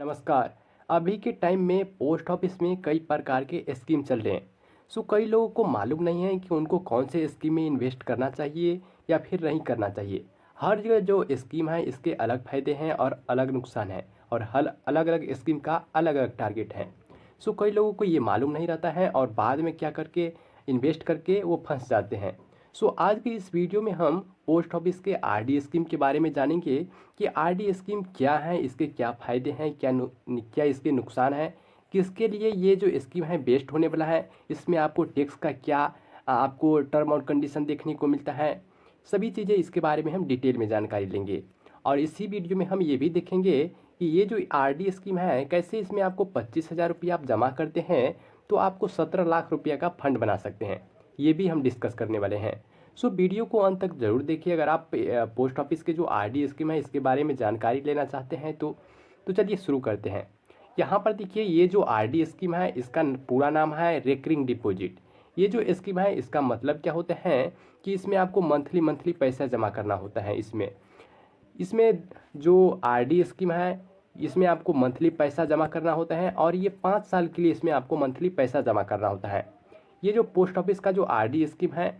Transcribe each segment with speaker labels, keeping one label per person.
Speaker 1: नमस्कार। अभी के टाइम में पोस्ट ऑफिस में कई प्रकार के स्कीम चल रहे हैं। कई लोगों को मालूम नहीं है कि उनको कौन से स्कीम में इन्वेस्ट करना चाहिए या फिर नहीं करना चाहिए। हर जगह जो स्कीम है इसके अलग फायदे हैं और अलग नुकसान हैं, और हर अलग अलग स्कीम का अलग अलग टारगेट है। कई लोगों को ये मालूम नहीं रहता है और बाद में क्या करके इन्वेस्ट करके वो फंस जाते हैं। आज की इस वीडियो में हम पोस्ट ऑफिस के आरडी स्कीम के बारे में जानेंगे कि आरडी स्कीम क्या है, इसके क्या फ़ायदे हैं, क्या इसके नुकसान हैं, किसके लिए ये जो स्कीम है बेस्ट होने वाला है, इसमें आपको टैक्स का क्या आपको टर्म और कंडीशन देखने को मिलता है। सभी चीज़ें इसके बारे में हम डिटेल में जानकारी लेंगे। और इसी वीडियो में हम ये भी देखेंगे कि ये जो आरडी स्कीम है कैसे इसमें आपको 25,000 रुपया आप जमा करते हैं तो आपको 17 लाख रुपया का फंड बना सकते हैं। ये भी हम डिस्कस करने वाले हैं। वीडियो को अंत तक ज़रूर देखिए। अगर आप पोस्ट ऑफिस के जो आरडी स्कीम है इसके बारे में जानकारी लेना चाहते हैं तो चलिए शुरू करते हैं। यहाँ पर देखिए, ये जो आरडी स्कीम है इसका पूरा नाम है रेकरिंग डिपॉजिट। ये जो स्कीम है इसका मतलब क्या होता है कि इसमें आपको मंथली मंथली पैसा जमा करना होता है। इसमें इसमें जो आरडी स्कीम है इसमें आपको मंथली पैसा जमा करना होता है और ये 5 साल के लिए इसमें आपको मंथली पैसा जमा करना होता है। ये जो पोस्ट ऑफिस का जो आरडी स्कीम है,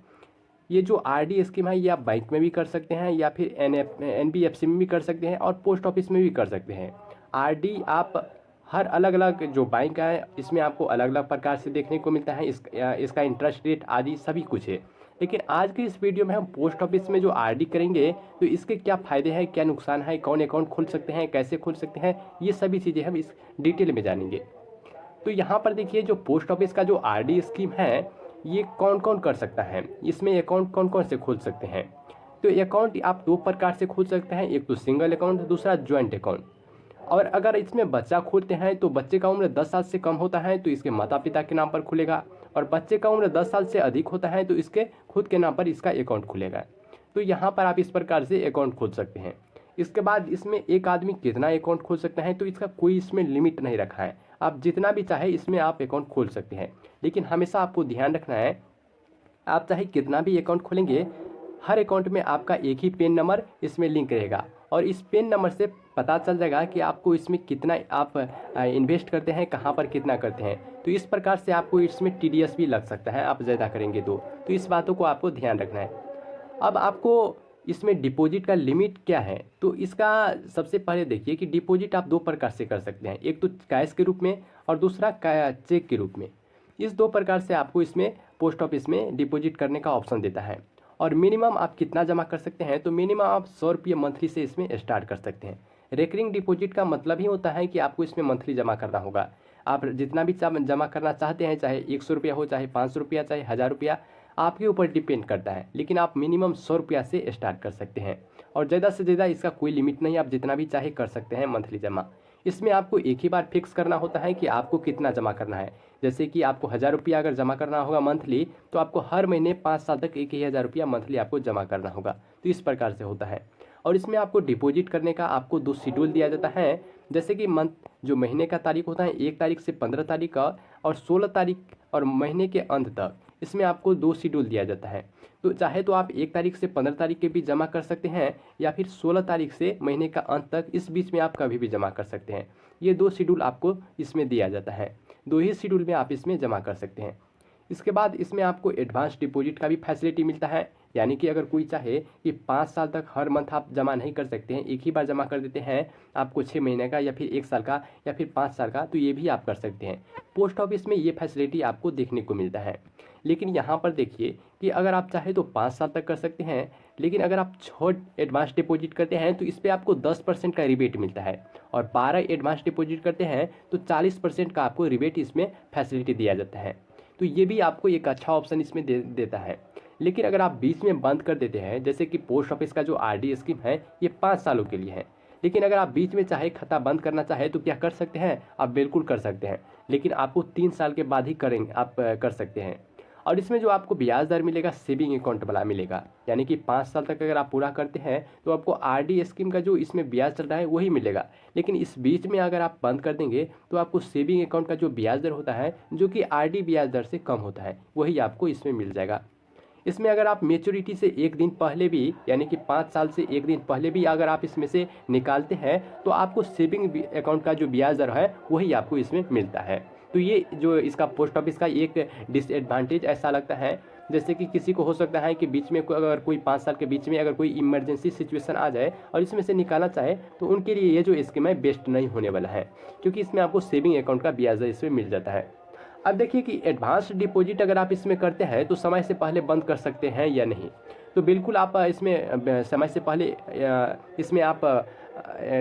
Speaker 1: ये जो आरडी स्कीम है ये आप बैंक में भी कर सकते हैं या फिर एनबीएफसी में भी कर सकते हैं और पोस्ट ऑफिस में भी कर सकते हैं। आरडी आप हर अलग अलग जो बैंक है इसमें आपको अलग अलग प्रकार से देखने को मिलता है। इसका इंटरेस्ट रेट आदि सभी कुछ है। लेकिन आज की इस वीडियो में हम पोस्ट ऑफिस में जो आरडी करेंगे तो इसके क्या फ़ायदे हैं, क्या नुकसान है, कौन अकाउंट खोल सकते हैं, कैसे खोल सकते हैं, ये सभी चीज़ें हम इस डिटेल में जानेंगे। तो यहाँ पर देखिए, जो पोस्ट ऑफिस का जो आरडी स्कीम है ये कौन कौन कर सकता है, इसमें अकाउंट कौन कौन से खोल सकते हैं। तो अकाउंट आप 2 प्रकार से खोल सकते हैं, एक तो सिंगल अकाउंट, दूसरा ज्वाइंट अकाउंट। और अगर इसमें बच्चा खोलते हैं तो बच्चे का उम्र 10 साल से कम होता है तो इसके माता पिता के नाम पर खुलेगा, और बच्चे का उम्र 10 साल से अधिक होता है तो इसके खुद के नाम पर इसका अकाउंट खुलेगा। तो यहाँ पर आप इस प्रकार से अकाउंट खोल सकते हैं। इसके बाद इसमें एक आदमी कितना अकाउंट खोल सकता है तो इसका कोई इसमें लिमिट नहीं रखा है। आप जितना भी चाहे इसमें आप अकाउंट खोल सकते हैं। लेकिन हमेशा आपको ध्यान रखना है, आप चाहे कितना भी अकाउंट खोलेंगे हर अकाउंट में आपका एक ही पेन नंबर इसमें लिंक रहेगा, और इस पेन नंबर से पता चल जाएगा कि आपको इसमें कितना आप इन्वेस्ट करते हैं, कहाँ पर कितना करते हैं। तो इस प्रकार से आपको इसमें टीडीएस भी लग सकता है आप ज़्यादा करेंगे तो इस बातों को आपको ध्यान रखना है। अब आपको इसमें डिपॉजिट का लिमिट क्या है, तो इसका सबसे पहले देखिए कि डिपॉजिट आप 2 प्रकार से कर सकते हैं, एक तो कैश के रूप में और दूसरा चेक के रूप में। इस 2 प्रकार से आपको इसमें पोस्ट ऑफिस में डिपॉजिट करने का ऑप्शन देता है। और मिनिमम आप कितना जमा कर सकते हैं, तो मिनिमम आप 100 रुपये मंथली से इसमें स्टार्ट कर सकते हैं। रेकरिंग डिपॉजिट का मतलब ही होता है कि आपको इसमें मंथली जमा करना होगा। आप जितना भी जमा करना चाहते हैं, चाहे 100 रुपया हो, चाहे 500 रुपया, चाहे 1000 रुपया, आपके ऊपर डिपेंड करता है। लेकिन आप मिनिमम 100 रुपया से स्टार्ट कर सकते हैं और ज़्यादा से ज़्यादा इसका कोई लिमिट नहीं, आप जितना भी चाहे कर सकते हैं मंथली जमा। इसमें आपको एक ही बार फिक्स करना होता है कि आपको कितना जमा करना है। जैसे कि आपको 1000 रुपया अगर जमा करना होगा मंथली, तो आपको हर महीने 5 साल तक 1000 रुपया मंथली आपको जमा करना होगा। तो इस प्रकार से होता है। और इसमें आपको डिपॉजिट करने का आपको 2 शेड्यूल दिया जाता है। जैसे कि मंथ जो महीने का तारीख होता है 1 तारीख से 15 तारीख का, और 16 तारीख और महीने के अंत तक इसमें आपको 2 शेड्यूल दिया जाता है। तो चाहे तो आप 1 तारीख से 15 तारीख के बीच जमा कर सकते हैं, या फिर 16 तारीख से महीने का अंत तक, इस बीच में आप कभी भी जमा कर सकते हैं। ये 2 शेड्यूल आपको इसमें दिया जाता है। 2 ही शेड्यूल में आप इसमें जमा कर सकते हैं। इसके बाद इसमें आपको एडवांस डिपॉजिट का भी फैसिलिटी मिलता है। यानी कि अगर कोई चाहे कि 5 साल तक हर मंथ आप जमा नहीं कर सकते हैं, एक ही बार जमा कर देते हैं आपको 6 महीने का या फिर 1 साल का या फिर 5 साल का, तो ये भी आप कर सकते हैं। पोस्ट ऑफिस में ये फैसिलिटी आपको देखने को मिलता है। लेकिन यहाँ पर देखिए कि अगर आप चाहे तो 5 साल तक कर सकते हैं, लेकिन अगर आप छोट एडवांस डिपॉजिट करते हैं तो इस पर आपको 10% का रिबेट मिलता है, और 12 एडवांस डिपॉजिट करते हैं तो 40% का आपको रिबेट इसमें फैसिलिटी दिया जाता है। तो ये भी आपको एक अच्छा ऑप्शन इसमें देता है। लेकिन अगर आप बीच में बंद कर देते हैं, जैसे कि पोस्ट ऑफिस का जो आरडी स्कीम है ये 5 सालों के लिए है, लेकिन अगर आप बीच में चाहे खाता बंद करना चाहे तो क्या कर सकते हैं, आप बिल्कुल कर सकते हैं। लेकिन आपको 3 साल के बाद ही करेंगे आप कर सकते हैं। और इसमें जो आपको ब्याज दर मिलेगा सेविंग अकाउंट वाला मिलेगा। यानी कि 5 साल तक अगर आप पूरा करते हैं तो आपको आरडी स्कीम का जो इसमें ब्याज चल रहा है वही मिलेगा। लेकिन इस बीच में अगर आप बंद कर देंगे तो आपको सेविंग अकाउंट का जो ब्याज दर होता है, जो कि आरडी ब्याज दर से कम होता है, वही आपको इसमें मिल जाएगा। इसमें अगर आप मैच्योरिटी से एक दिन पहले भी यानी कि 5 साल से एक दिन पहले भी अगर आप इसमें से निकालते हैं तो आपको सेविंग अकाउंट का जो ब्याज दर है वही आपको इसमें मिलता है। तो ये जो इसका पोस्ट ऑफिस का एक डिसएडवांटेज ऐसा लगता है, जैसे कि किसी को हो सकता है कि बीच में अगर कोई 5 साल के बीच में अगर कोई इमरजेंसी सिचुएशन आ जाए और इसमें से निकालना चाहे तो उनके लिए ये जो स्कीम है बेस्ट नहीं होने वाला है, क्योंकि इसमें आपको सेविंग अकाउंट का ब्याज दर इसमें मिल जाता है। अब देखिए कि एडवांस डिपॉजिट अगर आप इसमें करते हैं तो समय से पहले बंद कर सकते हैं या नहीं। तो बिल्कुल आप इसमें समय से पहले इसमें आप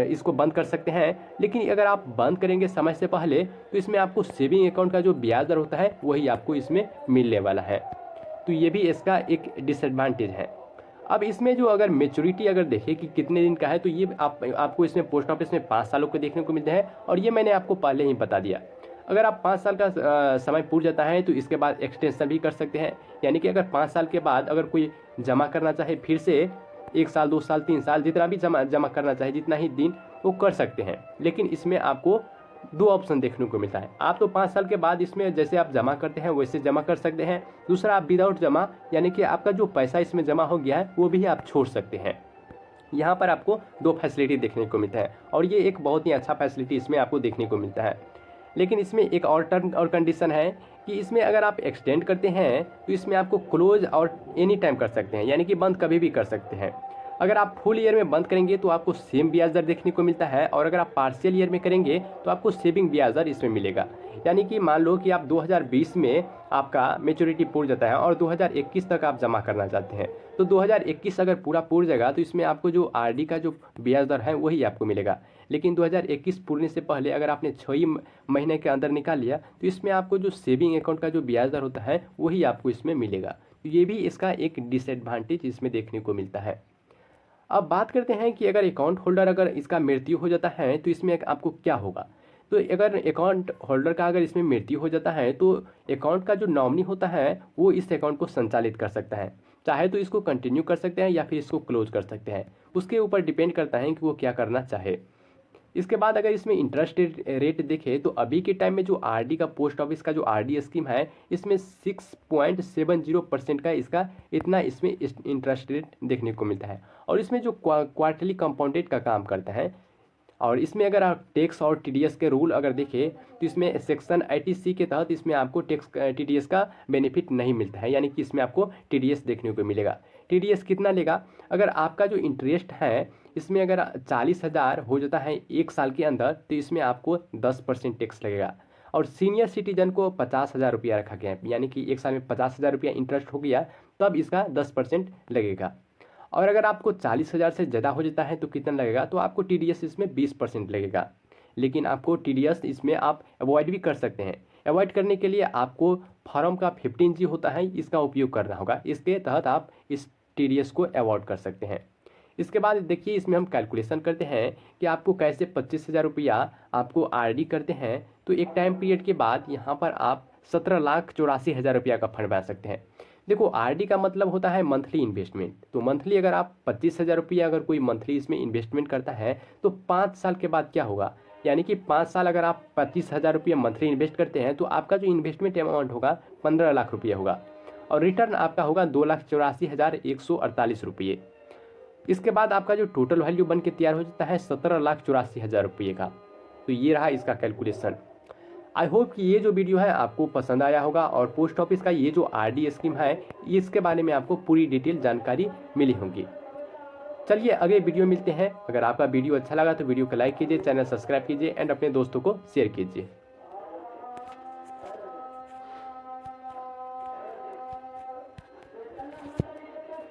Speaker 1: इसको बंद कर सकते हैं, लेकिन अगर आप बंद करेंगे समय से पहले तो इसमें आपको सेविंग अकाउंट का जो ब्याज दर होता है वही आपको इसमें मिलने वाला है। तो ये भी इसका एक डिसएडवांटेज है। अब इसमें जो अगर मैच्योरिटी अगर देखें कि कितने दिन का है तो ये आपको इसमें पोस्ट ऑफिस में 5 सालों को देखने को मिलता है, और ये मैंने आपको पहले ही बता दिया। अगर आप 5 साल का समय पूर जाता है तो इसके बाद एक्सटेंशन भी कर सकते हैं, यानी कि अगर 5 साल के बाद अगर कोई जमा करना चाहे फिर से 1 साल 2 साल 3 साल जितना भी जमा करना चाहे जितना ही दिन वो कर सकते हैं। लेकिन इसमें आपको 2 ऑप्शन देखने को मिलता है। आप तो 5 साल के बाद इसमें जैसे आप जमा करते हैं वैसे जमा कर सकते हैं। दूसरा आप विदाउट जमा यानी कि आपका जो पैसा इसमें जमा हो गया है वो भी आप छोड़ सकते हैं। यहाँ पर आपको 2 फैसिलिटी देखने को मिलता है, और ये एक बहुत ही अच्छा फैसिलिटी इसमें आपको देखने को मिलता है। लेकिन इसमें एक और टर्म और कंडीशन है कि इसमें अगर आप एक्सटेंड करते हैं तो इसमें आपको क्लोज और एनी टाइम कर सकते हैं, यानी कि बंद कभी भी कर सकते हैं। अगर आप फुल ईयर में बंद करेंगे तो आपको सेम ब्याज दर देखने को मिलता है, और अगर आप पार्शियल ईयर में करेंगे तो आपको सेविंग ब्याज दर इसमें मिलेगा। यानी कि मान लो कि आप 2020 में आपका मैच्योरिटी पूर जाता है और 2021 तक आप जमा करना चाहते हैं, तो 2021 अगर पूरा पूर जाएगा तो इसमें आपको जो आरडी का जो ब्याज दर है वही आपको मिलेगा। लेकिन 2021 पूरने से पहले अगर आपने 6 ही महीने के अंदर निकाल लिया तो इसमें आपको जो सेविंग अकाउंट का जो ब्याज दर होता है वही आपको इसमें मिलेगा। तो ये भी इसका एक डिसएडवांटेज इसमें देखने को मिलता है। अब बात करते हैं कि अगर अकाउंट होल्डर अगर इसका मृत्यु हो जाता है तो इसमें आपको क्या होगा। तो अगर अकाउंट होल्डर का अगर इसमें मृत्यु हो जाता है तो अकाउंट का जो नॉमिनी होता है वो इस अकाउंट को संचालित कर सकता है। चाहे तो इसको कंटिन्यू कर सकते हैं या फिर इसको क्लोज कर सकते हैं, उसके ऊपर डिपेंड करता है कि वो क्या करना चाहे। इसके बाद अगर इसमें इंटरेस्ट रेट देखें तो अभी के टाइम में जो आरडी का पोस्ट ऑफिस का जो आरडी स्कीम है इसमें 6.70% का इसका इतना इसमें इंटरेस्ट रेट देखने को मिलता है, और इसमें जो क्वार्टरली कंपाउंडेड का काम करता है। और इसमें अगर आप टैक्स और टीडीएस के रूल अगर देखें तो इसमें सेक्शन 80C के तहत इसमें आपको टैक्स टीडीएस का बेनिफिट नहीं मिलता है, यानी कि इसमें आपको टीडीएस देखने को मिलेगा। टीडीएस कितना लेगा, अगर आपका जो इंटरेस्ट है इसमें अगर 40,000 हो जाता है 1 साल के अंदर तो इसमें आपको 10% टैक्स लगेगा। और सीनियर सिटीजन को 50,000 रुपया रखा गया है, यानी कि 1 साल में 50,000 रुपया इंटरेस्ट हो गया तब इसका 10% लगेगा। और अगर आपको 40,000 से ज़्यादा हो जाता है तो कितना लगेगा, तो आपको टीडीएस इसमें 20% लगेगा। लेकिन आपको टीडीएस इसमें आप अवॉइड भी कर सकते हैं। अवॉइड करने के लिए आपको फॉर्म का 15G होता है इसका उपयोग करना होगा, इसके तहत आप इस टीडीएस को अवॉइड कर सकते हैं। इसके बाद देखिए इसमें हम कैलकुलेशन करते हैं कि आपको कैसे 25,000 रुपया आपको आरडी करते हैं तो एक टाइम पीरियड के बाद यहाँ पर आप 17,84,000 रुपया का फंड बना सकते हैं। देखो आरडी का मतलब होता है मंथली इन्वेस्टमेंट, तो मंथली अगर आप 25,000 रुपया अगर कोई मंथली इसमें इन्वेस्टमेंट करता है तो 5 साल के बाद क्या होगा, यानी कि 5 साल अगर आप 25,000 रुपया मंथली इन्वेस्ट करते हैं तो आपका जो इन्वेस्टमेंट अमाउंट होगा 15 लाख रुपया होगा, और रिटर्न आपका होगा 2,84,148 रुपये। इसके बाद आपका जो टोटल वैल्यू बन के तैयार हो जाता है 17,84,000 रुपये का। तो ये रहा इसका कैलकुलेशन। आई होप कि ये जो वीडियो है आपको पसंद आया होगा, और पोस्ट ऑफिस का ये जो आरडी स्कीम है इसके बारे में आपको पूरी डिटेल जानकारी मिली होगी। चलिए अगले वीडियो मिलते हैं। अगर आपका वीडियो अच्छा लगा तो वीडियो को लाइक कीजिए, चैनल सब्सक्राइब कीजिए एंड अपने दोस्तों को शेयर कीजिए।